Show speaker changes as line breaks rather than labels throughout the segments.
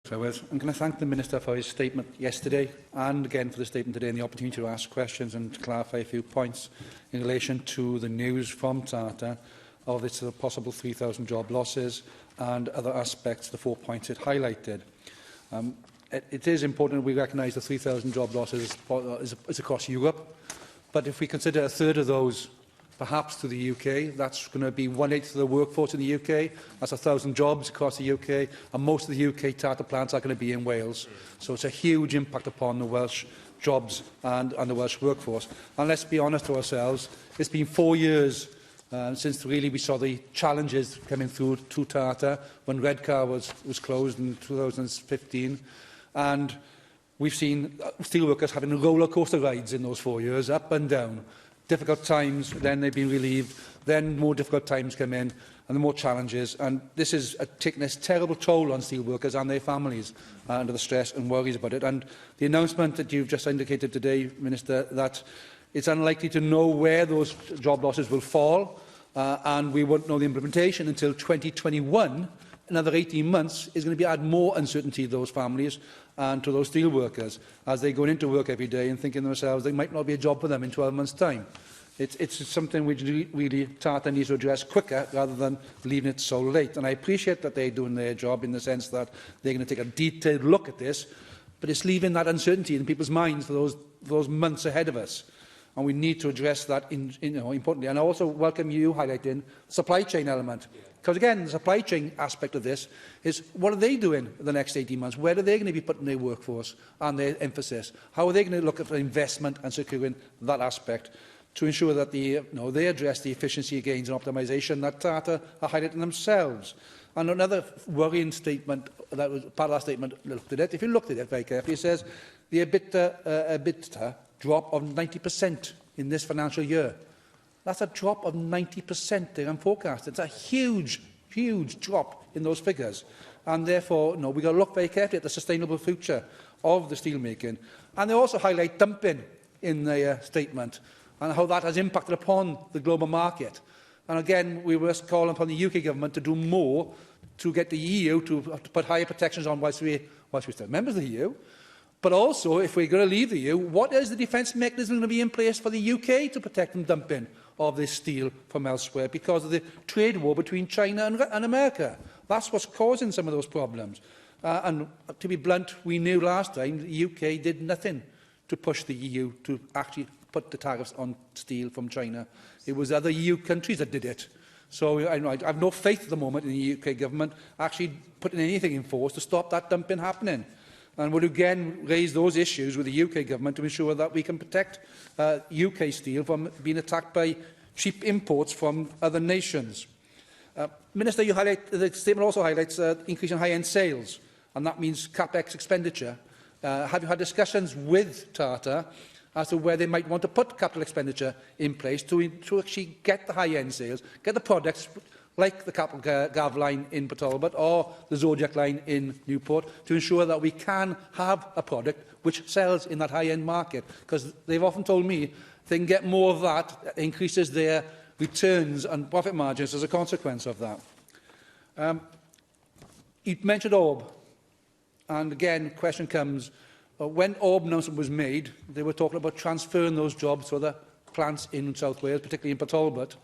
I'm going to thank the Minister for his statement yesterday and again for the statement today and the opportunity to ask questions and to clarify a few points in relation to the news from Tata of its possible 3,000 job losses and other aspects, the 4 points it highlighted. It is important we recognise the 3,000 job losses is across Europe, but if we consider a third of those perhaps to the UK, that's going to be 1/8 of the workforce in the UK. That's 1,000 jobs across the UK, and most of the UK Tata plants are going to be in Wales. So it's a huge impact upon the Welsh jobs and the Welsh workforce. And let's be honest to ourselves, it's been 4 years since really we saw the challenges coming through to Tata when Redcar was closed in 2015. And we've seen steelworkers having roller coaster rides in those 4 years, up and down. Difficult times, then they've been relieved, then more difficult times come in, and the more challenges. And this is taking this terrible toll on steelworkers and their families under the stress and worries about it. And the announcement that you've just indicated today, Minister, that it's unlikely to know where those job losses will fall, and we won't know the implementation until 2021, another 18 months, is going to add more uncertainty to those families and to those steel workers as they go into work every day and thinking to themselves there might not be a job for them in 12 months' time. It's something which really Tata needs to address quicker rather than leaving it so late. And I appreciate that they're doing their job in the sense that they're going to take a detailed look at this, but it's leaving that uncertainty in people's minds for those months ahead of us. And we need to address that importantly. And I also welcome you highlighting the supply chain element. Because again, the supply chain aspect of this is what are they doing in the next 18 months? Where are they going to be putting their workforce and their emphasis? How are they going to look at investment and securing that aspect to ensure that they address the efficiency gains and optimisation that Tata are highlighting themselves? And another worrying statement, that was part of that statement, if you looked at it very carefully, it says the EBITDA drop of 90% in this financial year. That's a drop of 90% there on forecast. It's a huge, huge drop in those figures. And therefore, we've got to look very carefully at the sustainable future of the steelmaking. And they also highlight dumping in their statement and how that has impacted upon the global market. And again, we were calling upon the UK government to do more to get the EU to put higher protections on whilst we're still members of the EU. But also, if we're going to leave the EU, what is the defence mechanism going to be in place for the UK to protect from dumping of this steel from elsewhere because of the trade war between China and America? That's what's causing some of those problems. And to be blunt, we knew last time the UK did nothing to push the EU to actually put the tariffs on steel from China. It was other EU countries that did it. So I have no faith at the moment in the UK government actually putting anything in force to stop that dumping happening. And would again raise those issues with the UK government to ensure that we can protect UK steel from being attacked by cheap imports from other nations. Minister, the statement also highlights increase in high-end sales, and that means capex expenditure. Have you had discussions with Tata as to where they might want to put capital expenditure in place to actually get the high-end sales, get the products like the Capital Gav line in Port Talbot or the Zodiac line in Newport, to ensure that we can have a product which sells in that high-end market? Because they've often told me if they can get more of that, it increases their returns and profit margins as a consequence of that. You mentioned Orb. And again, the question comes, when Orb announcement was made, they were talking about transferring those jobs to other plants in South Wales, particularly in Port Talbot.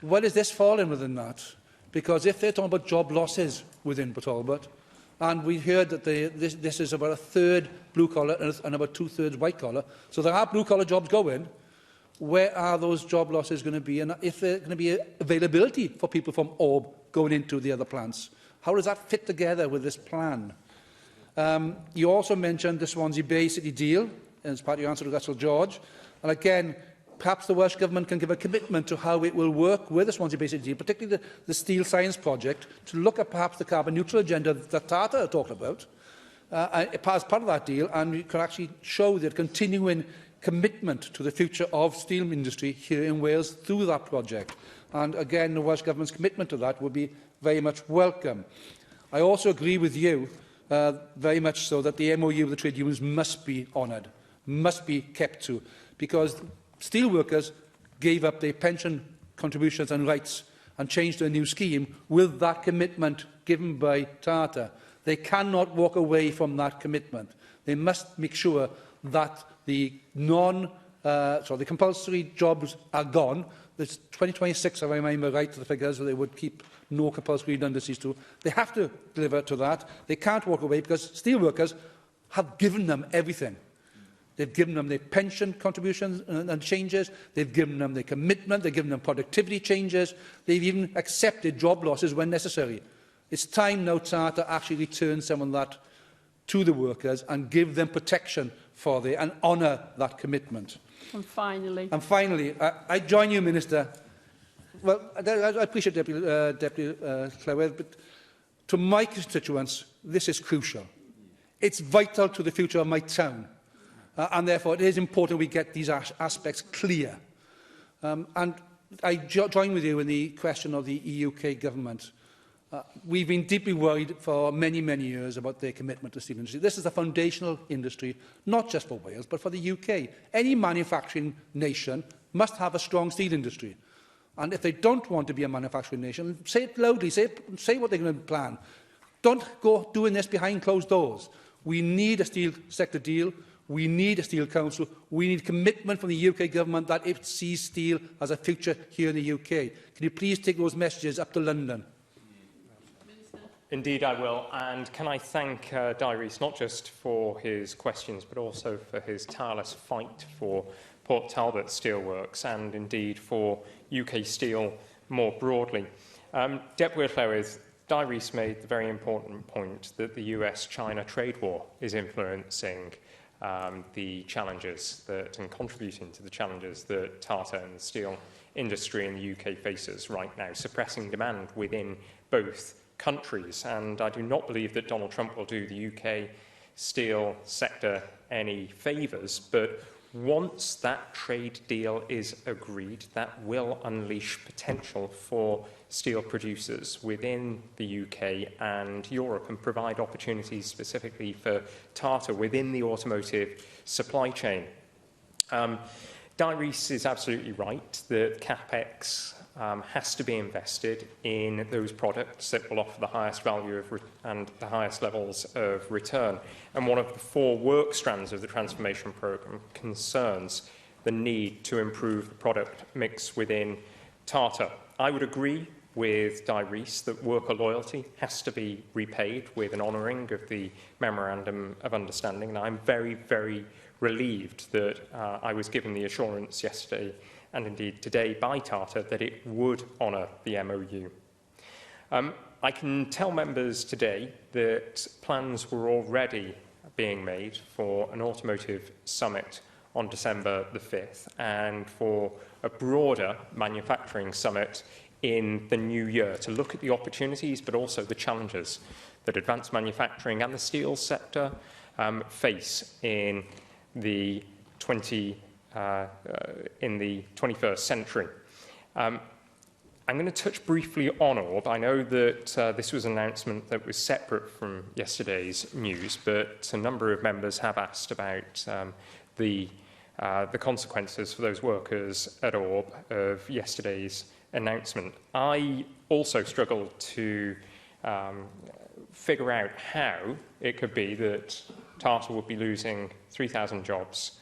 Where does this fall in within that? Because if they're talking about job losses within Port Talbot, and we heard that this is about a third blue-collar and about two-thirds white-collar, so there are blue-collar jobs going, where are those job losses going to be? And if there's going to be availability for people from Orb going into the other plants, how does that fit together with this plan? You also mentioned the Swansea Bay City deal as part of your answer to Russell George. And again, perhaps the Welsh Government can give a commitment to how it will work with the Swansea Bay City deal, particularly the Steel Science Project, to look at perhaps the carbon neutral agenda that Tata talked about as part of that deal, and we can actually show the continuing commitment to the future of steel industry here in Wales through that project. And again, the Welsh Government's commitment to that would be very much welcome. I also agree with you very much so that the MOU with the trade unions must be honoured, must be kept to, because steelworkers gave up their pension contributions and rights and changed to a new scheme with that commitment given by Tata. They cannot walk away from that commitment. They must make sure that the the compulsory jobs are gone. There's 2026, if I remember right, the figures, they would keep no compulsory redundancies to. They have to deliver to that. They can't walk away because steelworkers have given them everything. They've given them their pension contributions and changes. They've given them their commitment. They've given them productivity changes. They've even accepted job losses when necessary. It's time now, Tata, actually return some of that to the workers and give them protection for them and honour that commitment.
And finally,
I join you, Minister. Well, I appreciate Deputy Clywedd, but to my constituents, this is crucial. It's vital to the future of my town, and therefore it is important we get these aspects clear. And I join with you in the question of the UK government. We've been deeply worried for many, many years about their commitment to steel industry. This is a foundational industry, not just for Wales, but for the UK. Any manufacturing nation must have a strong steel industry. And if they don't want to be a manufacturing nation, say it loudly, say what they're going to plan. Don't go doing this behind closed doors. We need a steel sector deal. We need a steel council. We need commitment from the UK government that it sees steel as a future here in the UK. Can you please take those messages up to London?
Indeed, I will. And can I thank Di Rees not just for his questions, but also for his tireless fight for Port Talbot Steelworks and indeed for UK steel more broadly. Deputy Llywydd, Di Rees made the very important point that the US-China trade war is influencing the challenges and contributing to the challenges that Tata and the steel industry in the UK faces right now, suppressing demand within both countries. And I do not believe that Donald Trump will do the UK steel sector any favours, but once that trade deal is agreed, that will unleash potential for steel producers within the UK and Europe and provide opportunities specifically for Tata within the automotive supply chain. Di Rees is absolutely right that CapEx has to be invested in those products that will offer the highest value and the highest levels of return. And one of the 4 work strands of the transformation programme concerns the need to improve the product mix within Tata. I would agree with Di Rees that worker loyalty has to be repaid with an honouring of the Memorandum of Understanding. And I'm very, very relieved that I was given the assurance yesterday and indeed today by Tata that it would honour the MOU. I can tell members today that plans were already being made for an automotive summit on December the 5th and for a broader manufacturing summit in the new year to look at the opportunities but also the challenges that advanced manufacturing and the steel sector face in the 21st century. I'm going to touch briefly on Orb. I know that this was an announcement that was separate from yesterday's news, but a number of members have asked about the consequences for those workers at Orb of yesterday's announcement. I also struggled to figure out how it could be that Tata would be losing 3,000 jobs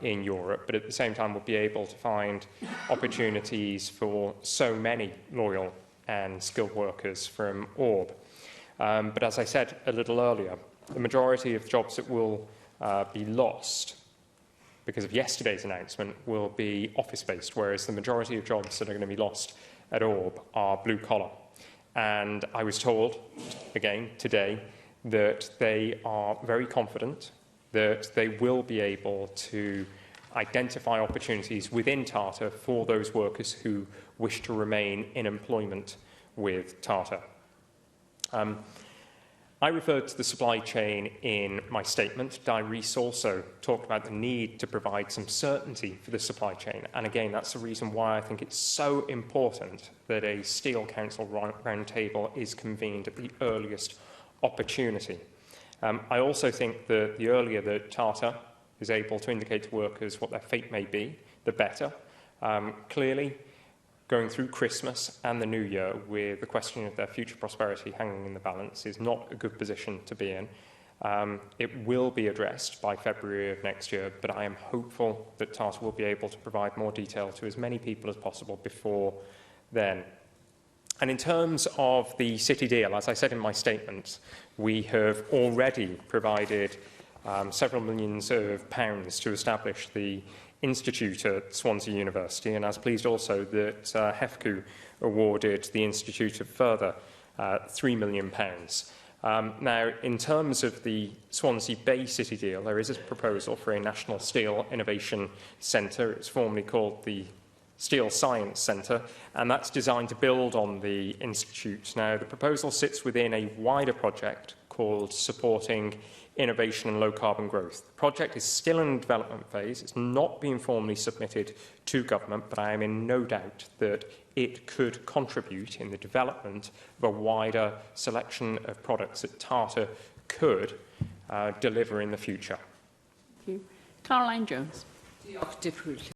in Europe, but at the same time would be able to find opportunities for so many loyal and skilled workers from Orb. But as I said a little earlier, the majority of jobs that will be lost because of yesterday's announcement will be office-based, whereas the majority of jobs that are going to be lost at Orb are blue-collar. And I was told, again, today, that they are very confident that they will be able to identify opportunities within Tata for those workers who wish to remain in employment with Tata. I referred to the supply chain in my statement. Di Rees also talked about the need to provide some certainty for the supply chain. And again, that's the reason why I think it's so important that a Steel Council roundtable is convened at the earliest opportunity. I also think that the earlier that Tata is able to indicate to workers what their fate may be, the better. Clearly, going through Christmas and the New Year with the question of their future prosperity hanging in the balance is not a good position to be in. It will be addressed by February of next year, but I am hopeful that Tata will be able to provide more detail to as many people as possible before then. And in terms of the City deal, as I said in my statement, we have already provided several millions of pounds to establish the Institute at Swansea University, and I was pleased also that HEFCU awarded the Institute a further £3 million. Now, in terms of the Swansea Bay City deal, there is a proposal for a National Steel Innovation Centre. It's formerly called the Steel Science Centre, and that's designed to build on the Institute. Now, the proposal sits within a wider project called Supporting Innovation and Low-Carbon Growth. The project is still in the development phase. It's not been formally submitted to government, but I am in no doubt that it could contribute in the development of a wider selection of products that Tata could deliver in the future.
Thank you. Caroline Jones.
Diolch, Deputy.